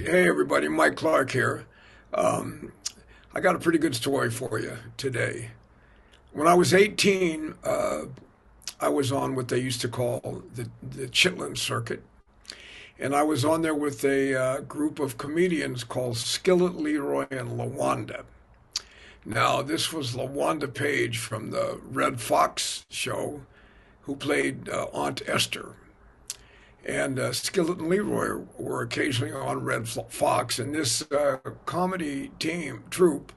Hey everybody, Mike Clark here. Um, I got a pretty good story for you today. When I was 18, I was on what they used to call the Chitlin Circuit, and I was on there with a group of comedians called Skillet Leroy and LaWanda. Now, this was LaWanda Page from the Red Fox show, who played Aunt Esther. And Skillet and Leroy were occasionally on Red Fox, and this comedy team troupe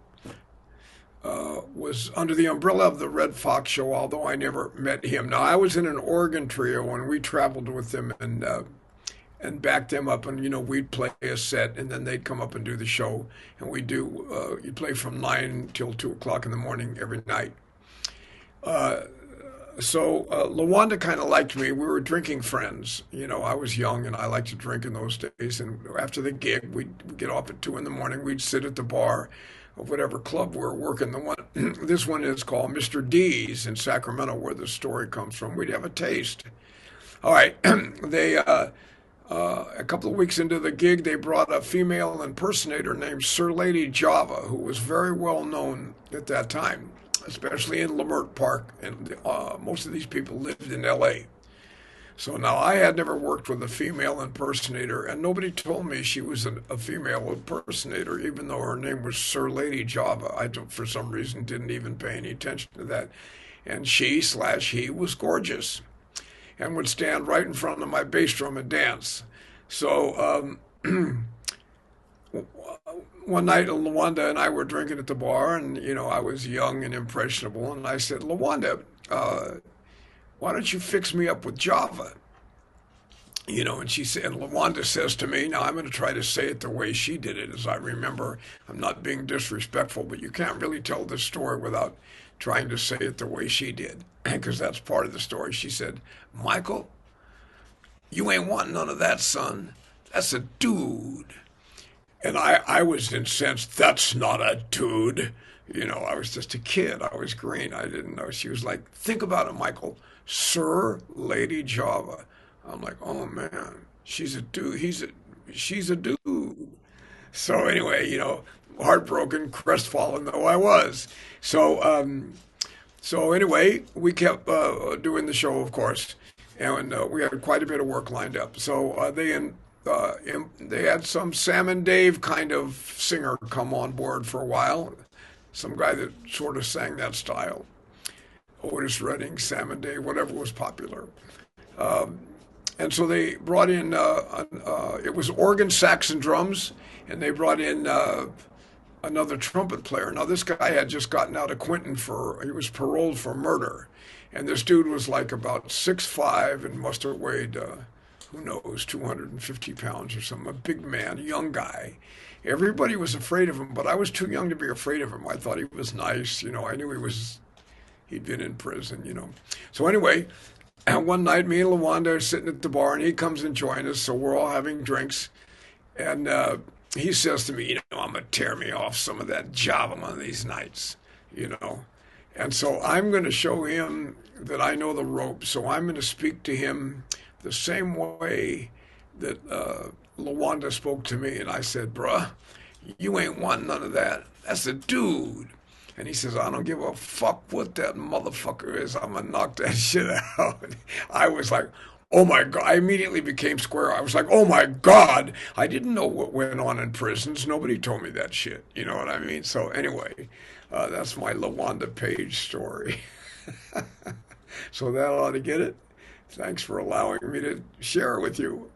was under the umbrella of the Red Fox show. Although I never met him. Now I was in an Oregon trio, and we traveled with them and backed them up, and we'd play a set, and then they'd come up and do the show, and we do you play from 9 till 2 o'clock in the morning every night. So LaWanda kind of liked me. We were drinking friends. I was young and I liked to drink in those days. And after the gig, we'd get off at 2 in the morning. We'd sit at the bar of whatever club we were working. This one is called Mr. D's in Sacramento, where the story comes from. We'd have a taste. All right, they a couple of weeks into the gig, they brought a female impersonator named Sir Lady Java, who was very well known at that time, especially in Leimert Park, and most of these people lived in L.A. So now I had never worked with a female impersonator, and nobody told me she was a female impersonator, even though her name was Sir Lady Java. I, for some reason, didn't even pay any attention to that. And she/he was gorgeous and would stand right in front of my bass drum and dance. So one night, LaWanda and I were drinking at the bar, and I was young and impressionable, and I said, LaWanda, why don't you fix me up with Java? And she said, and LaWanda says to me, now I'm going to try to say it the way she did it, as I remember. I'm not being disrespectful, but you can't really tell this story without trying to say it the way she did, because that's part of the story. She said, Michael, you ain't want none of that, son. That's a dude. And I was incensed. That's not a dude. I was just a kid. I was green. I didn't know. She was like, think about it, Michael. Sir Lady Java. I'm like, oh man, she's a dude. She's a dude. So anyway, heartbroken, crestfallen though I was. So anyway, we kept doing the show, of course, and we had quite a bit of work lined up. So they had some Sam and Dave kind of singer come on board for a while, some guy that sort of sang that style. Otis Redding, Sam and Dave, whatever was popular. And so they brought in, it was organ, sax, and drums, and they brought in another trumpet player. Now, this guy had just gotten out of Quentin he was paroled for murder. And this dude was like about 6'5" and must have weighed, who knows, 250 pounds or something, a big man, a young guy. Everybody was afraid of him, but I was too young to be afraid of him. I thought he was nice. I knew he'd been in prison. So anyway, one night, me and LaWanda are sitting at the bar, and he comes and joins us, so we're all having drinks. And he says to me, I'm going to tear me off some of that Java one of these nights. And so I'm going to show him that I know the ropes. So I'm going to speak to him the same way that LaWanda spoke to me. And I said, bruh, you ain't want none of that. That's a dude. And he says, I don't give a fuck what that motherfucker is. I'm going to knock that shit out. I was like, oh my God. I immediately became square. I was like, oh my God. I didn't know what went on in prisons. Nobody told me that shit. You know what I mean? So anyway, that's my LaWanda Page story. So that ought to get it. Thanks for allowing me to share it with you.